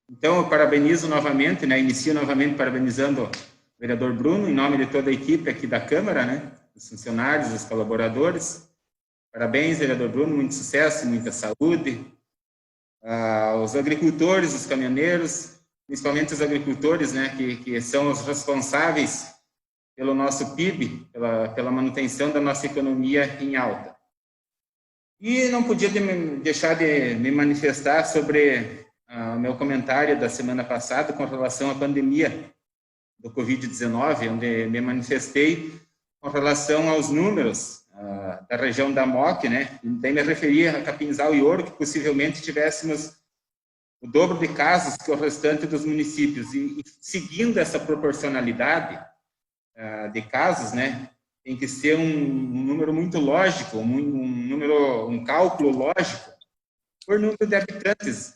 Então, eu parabenizo novamente, né, inicio novamente parabenizando o vereador Bruno, em nome de toda a equipe aqui da Câmara, né, os funcionários, os colaboradores. Parabéns, vereador Bruno, muito sucesso, muita saúde. Os agricultores, os caminhoneiros, principalmente os agricultores, né, que são os responsáveis pelo nosso PIB, pela manutenção da nossa economia em alta. E não podia deixar de me manifestar sobre o meu comentário da semana passada com relação à pandemia do Covid-19, onde me manifestei com relação aos números da região da MOC, né? E daí me referia a Capinzal e Ouro, que possivelmente tivéssemos o dobro de casos que o restante dos municípios. E seguindo essa proporcionalidade de casos, né? Tem que ser um número muito lógico, um cálculo lógico por número de habitantes.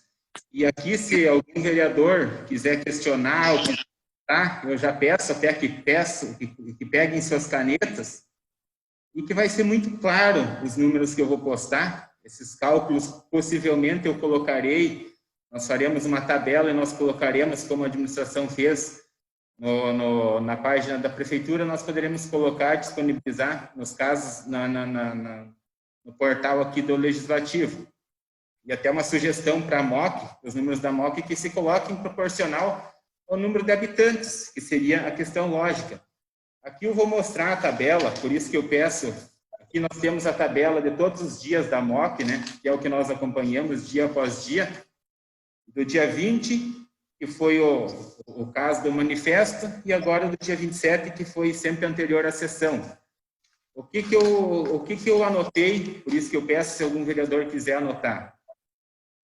E aqui, se algum vereador quiser questionar, eu já peço até que peguem suas canetas, e que vai ser muito claro os números que eu vou postar. Esses cálculos, possivelmente, eu colocarei, nós faremos uma tabela e nós colocaremos, como a administração fez, na página da prefeitura, nós poderemos colocar, disponibilizar, nos casos, no portal aqui do Legislativo. E até uma sugestão para a MOC, os números da MOC, que se coloquem proporcional ao número de habitantes, que seria a questão lógica. Aqui eu vou mostrar a tabela, por isso que eu peço, aqui nós temos a tabela de todos os dias da MOC, né, que é o que nós acompanhamos dia após dia, do dia 20, que foi o caso do manifesto, e agora do dia 27, que foi sempre anterior à sessão. O que que eu anotei, por isso que eu peço se algum vereador quiser anotar.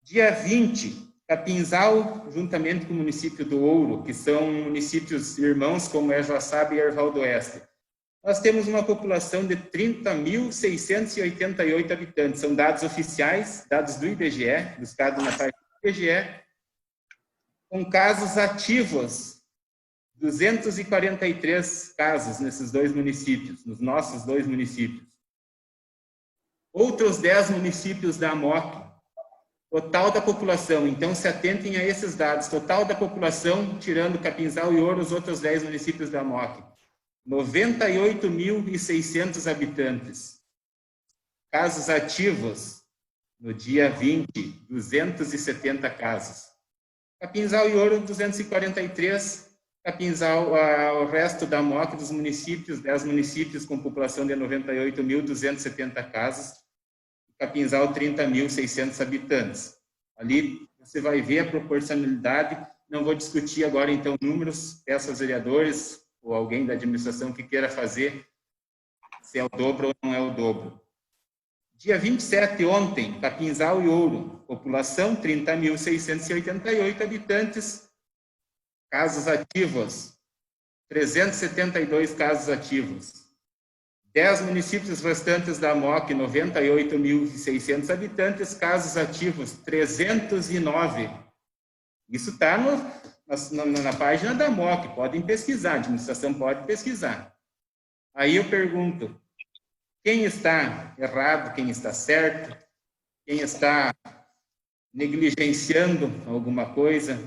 Dia 20, Capinzal, juntamente com o município do Ouro, que são municípios irmãos, como é Joaçaba e Erval do Oeste, nós temos uma população de 30.688 habitantes. São dados oficiais, dados do IBGE, buscados na página do IBGE, com casos ativos, 243 casos nesses dois municípios, nos nossos dois municípios. Outros 10 municípios da MOC, total da população, então se atentem a esses dados, total da população, tirando Capinzal e Ouro, os outros 10 municípios da MOC, 98.600 habitantes. Casos ativos, no dia 20, 270 casos. Capinzal e Ouro, 243, Capinzal, o resto da MOC dos municípios, 10 municípios com população de 98.270 casos, Capinzal, 30.600 habitantes. Ali você vai ver a proporcionalidade. Não vou discutir agora, então, números. Peço aos vereadores ou alguém da administração que queira fazer se é o dobro ou não é o dobro. Dia 27, ontem, Capinzal e Ouro, população 30.688 habitantes, casos ativos, 372 casos ativos. 10 municípios restantes da MOC, 98.600 habitantes, casos ativos, 309. Isso está na página da MOC, podem pesquisar, a administração pode pesquisar. Aí eu pergunto, quem está errado, quem está certo, quem está negligenciando alguma coisa,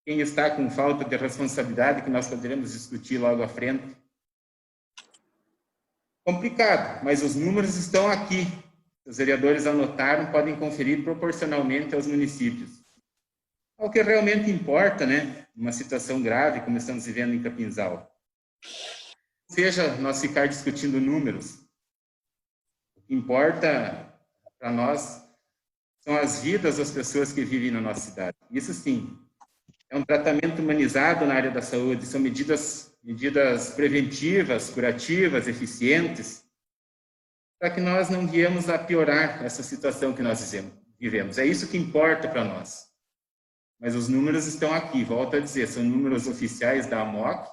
quem está com falta de responsabilidade, que nós poderemos discutir logo à frente. Complicado, mas os números estão aqui. Os vereadores anotaram, podem conferir proporcionalmente aos municípios. O que realmente importa, né, uma situação grave, como estamos vivendo em Capinzal. Não seja nós ficar discutindo números. O que importa para nós são as vidas das pessoas que vivem na nossa cidade. Isso sim, é um tratamento humanizado na área da saúde, são medidas preventivas, curativas, eficientes, para que nós não viemos a piorar essa situação que nós vivemos. É isso que importa para nós. Mas os números estão aqui, volto a dizer, são números oficiais da AMOC,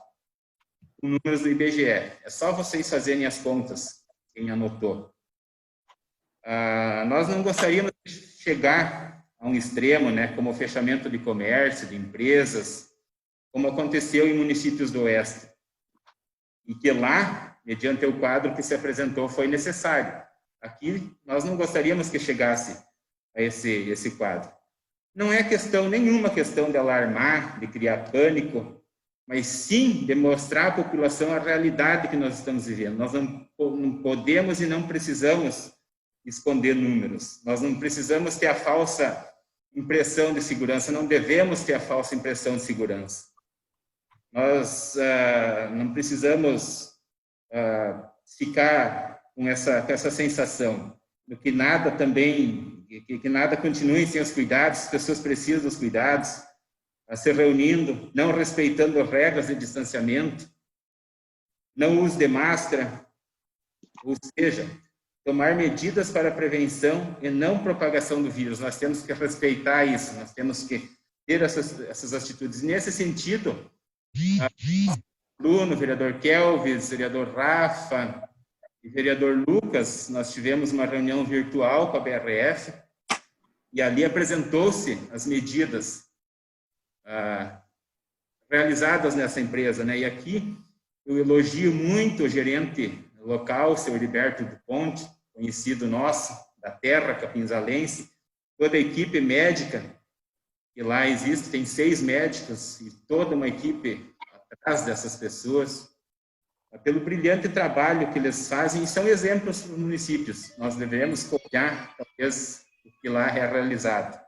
com números do IBGE. É só vocês fazerem as contas, quem anotou. Nós não gostaríamos de chegar a um extremo, né, como o fechamento de comércio, de empresas, como aconteceu em municípios do Oeste. E que lá, mediante o quadro que se apresentou, foi necessário. Aqui, nós não gostaríamos que chegasse a esse quadro. não é nenhuma questão de alarmar, de criar pânico, mas sim de mostrar à população a realidade que nós estamos vivendo. Nós não podemos e não precisamos esconder números. Nós não precisamos ter a falsa impressão de segurança, não devemos ter a falsa impressão de segurança. Nós não precisamos ficar com essa sensação de que nada que nada continue sem os cuidados, as pessoas precisam dos cuidados, se reunindo, não respeitando as regras de distanciamento, não uso de máscara, ou seja, tomar medidas para a prevenção e não propagação do vírus. Nós temos que respeitar isso, nós temos que ter essas atitudes. Nesse sentido, Bruno, vereador Kelvis, vereador Rafa e vereador Lucas, nós tivemos uma reunião virtual com a BRF e ali apresentou-se as medidas realizadas nessa empresa, né? E aqui eu elogio muito o gerente local, o seu Heriberto do Ponte, conhecido nosso, da terra capinzalense, toda a equipe médica que lá existe, tem 6 médicos e toda uma equipe atrás dessas pessoas, pelo brilhante trabalho que eles fazem, e são exemplos para os municípios. Nós devemos copiar, talvez, o que lá é realizado.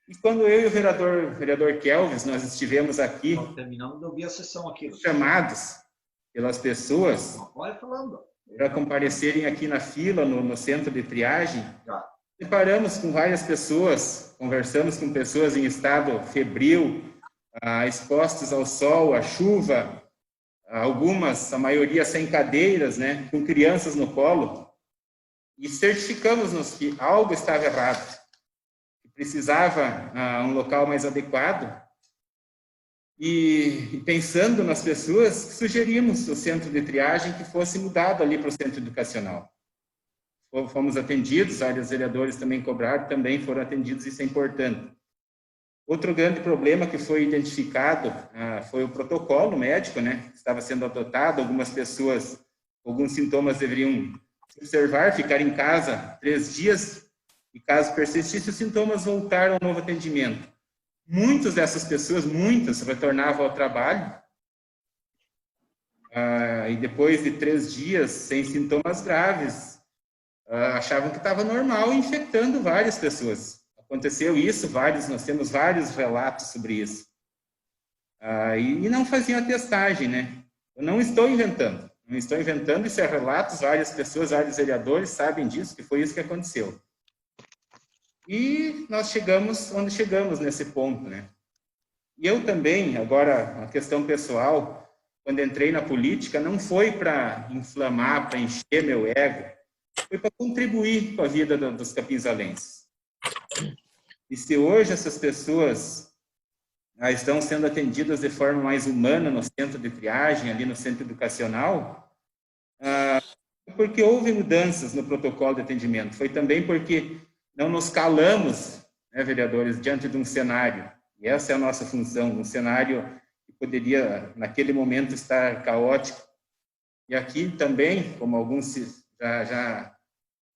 E quando eu e o vereador Kelvis, nós estivemos aqui, terminando, eu vi a sessão aqui, chamados pelas pessoas para comparecerem aqui na fila, no centro de triagem, deparamos com várias pessoas, conversamos com pessoas em estado febril, expostas ao sol, à chuva, algumas, a maioria sem cadeiras, né, com crianças no colo, e certificamos-nos que algo estava errado, que precisava um local mais adequado, e pensando nas pessoas, sugerimos o centro de triagem que fosse mudado ali para o centro educacional. Fomos atendidos, vários vereadores também cobraram, também foram atendidos, isso é importante. Outro grande problema que foi identificado foi o protocolo médico, né? Estava sendo adotado, algumas pessoas, alguns sintomas deveriam se observar, ficar em casa 3 dias, e caso persistissem, os sintomas voltaram ao novo atendimento. Muitas dessas pessoas, retornavam ao trabalho, e depois de 3 dias, sem sintomas graves, achavam que estava normal, infectando várias pessoas. Aconteceu isso, nós temos vários relatos sobre isso. E não faziam a testagem, né? Eu não estou inventando, isso é relatos, várias pessoas, vários vereadores sabem disso, que foi isso que aconteceu. E nós chegamos onde chegamos nesse ponto, né? E eu também, agora, uma questão pessoal, quando entrei na política, não foi para inflamar, para encher meu ego, foi para contribuir com a vida dos capinzalenses. E se hoje essas pessoas estão sendo atendidas de forma mais humana no centro de triagem, ali no centro educacional, porque houve mudanças no protocolo de atendimento. Foi também porque não nos calamos, né, vereadores, diante de um cenário. E essa é a nossa função, um cenário que poderia, naquele momento, estar caótico. E aqui também, como alguns já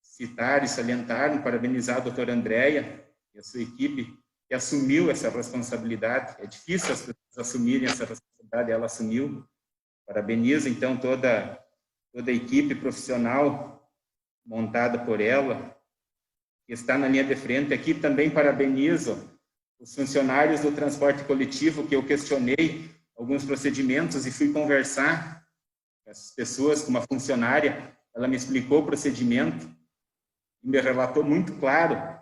citaram e salientaram, parabenizar a doutora Andréia e a sua equipe, que assumiu essa responsabilidade. É difícil as pessoas assumirem essa responsabilidade, ela assumiu. Parabenizo, então, toda a equipe profissional montada por ela, que está na linha de frente. Aqui também parabenizo os funcionários do transporte coletivo, que eu questionei alguns procedimentos e fui conversar com essas pessoas, com uma funcionária, ela me explicou o procedimento e me relatou muito claro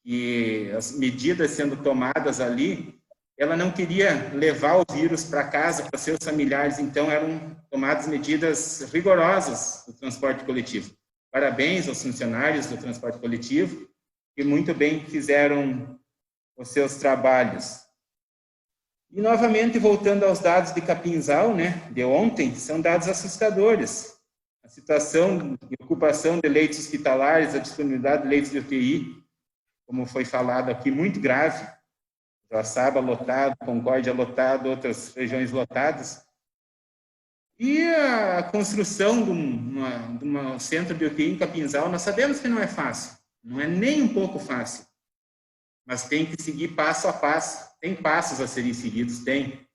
que as medidas sendo tomadas ali, ela não queria levar o vírus para casa, para seus familiares, então eram tomadas medidas rigorosas do transporte coletivo. Parabéns aos funcionários do transporte coletivo, que muito bem fizeram os seus trabalhos. E, novamente, voltando aos dados de Capinzal, né, de ontem, são dados assustadores. A situação de ocupação de leitos hospitalares, a disponibilidade de leitos de UTI, como foi falado aqui, muito grave. Joaçaba lotado, Concórdia lotado, outras regiões lotadas. E a construção de um centro de UTI em Capinzal, nós sabemos que não é fácil, não é nem um pouco fácil. mas tem que seguir passo a passo. Tem passos a serem seguidos, tem.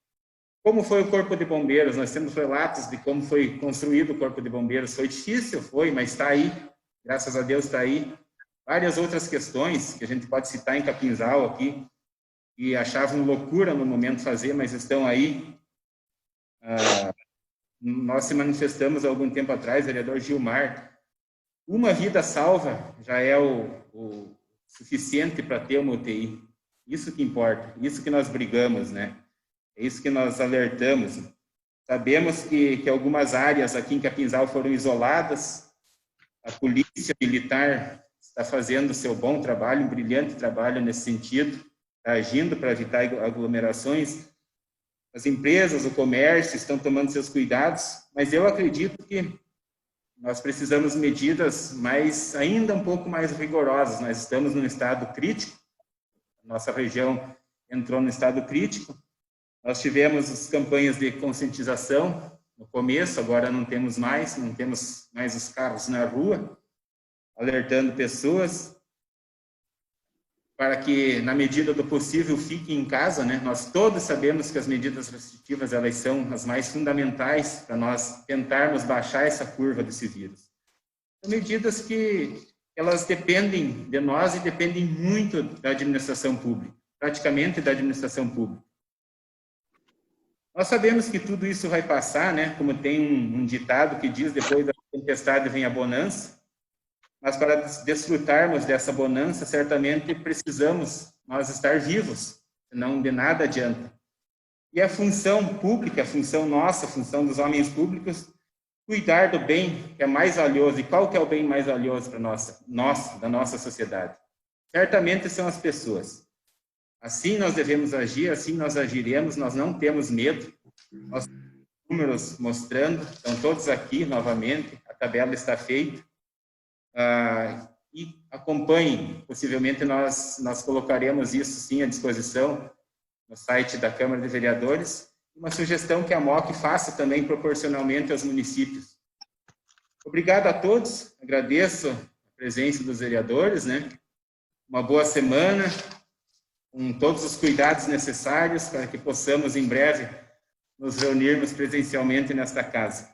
Como foi o Corpo de Bombeiros? Nós temos relatos de como foi construído o Corpo de Bombeiros. Foi difícil, foi, mas está aí. Graças a Deus está aí. Várias outras questões que a gente pode citar em Capinzal aqui, que achavam loucura no momento fazer, mas estão aí. Nós se manifestamos há algum tempo atrás, vereador Gilmar. Uma vida salva já é o suficiente para ter uma UTI. Isso que importa, isso que nós brigamos, né? É isso que nós alertamos. Sabemos que algumas áreas aqui em Capinzal foram isoladas. A polícia militar está fazendo o seu bom trabalho, um brilhante trabalho nesse sentido, está agindo para evitar aglomerações. As empresas, o comércio estão tomando seus cuidados, mas eu acredito que nós precisamos de medidas ainda um pouco mais rigorosas. Nós estamos num estado crítico, nossa região entrou no estado crítico. Nós tivemos as campanhas de conscientização no começo, agora não temos mais os carros na rua, alertando pessoas para que, na medida do possível, fiquem em casa, né? Nós todos sabemos que as medidas restritivas, elas são as mais fundamentais para nós tentarmos baixar essa curva desse vírus. São medidas que elas dependem de nós e dependem muito da administração pública, praticamente da administração pública. Nós sabemos que tudo isso vai passar, né? Como tem um ditado que diz, depois da tempestade vem a bonança. Mas para desfrutarmos dessa bonança, certamente precisamos nós estar vivos, senão de nada adianta. E a função pública, a função nossa, a função dos homens públicos, cuidar do bem que é mais valioso. E qual que é o bem mais valioso para da nossa sociedade? Certamente são as pessoas. Assim nós devemos agir, assim nós agiremos, nós não temos medo. Nós temos números mostrando, estão todos aqui novamente, a tabela está feita. E acompanhem, possivelmente nós colocaremos isso sim à disposição no site da Câmara de Vereadores, uma sugestão que a MOC faça também proporcionalmente aos municípios. Obrigado a todos, agradeço a presença dos vereadores, né? Uma boa semana, com todos os cuidados necessários para que possamos em breve nos reunirmos presencialmente nesta casa.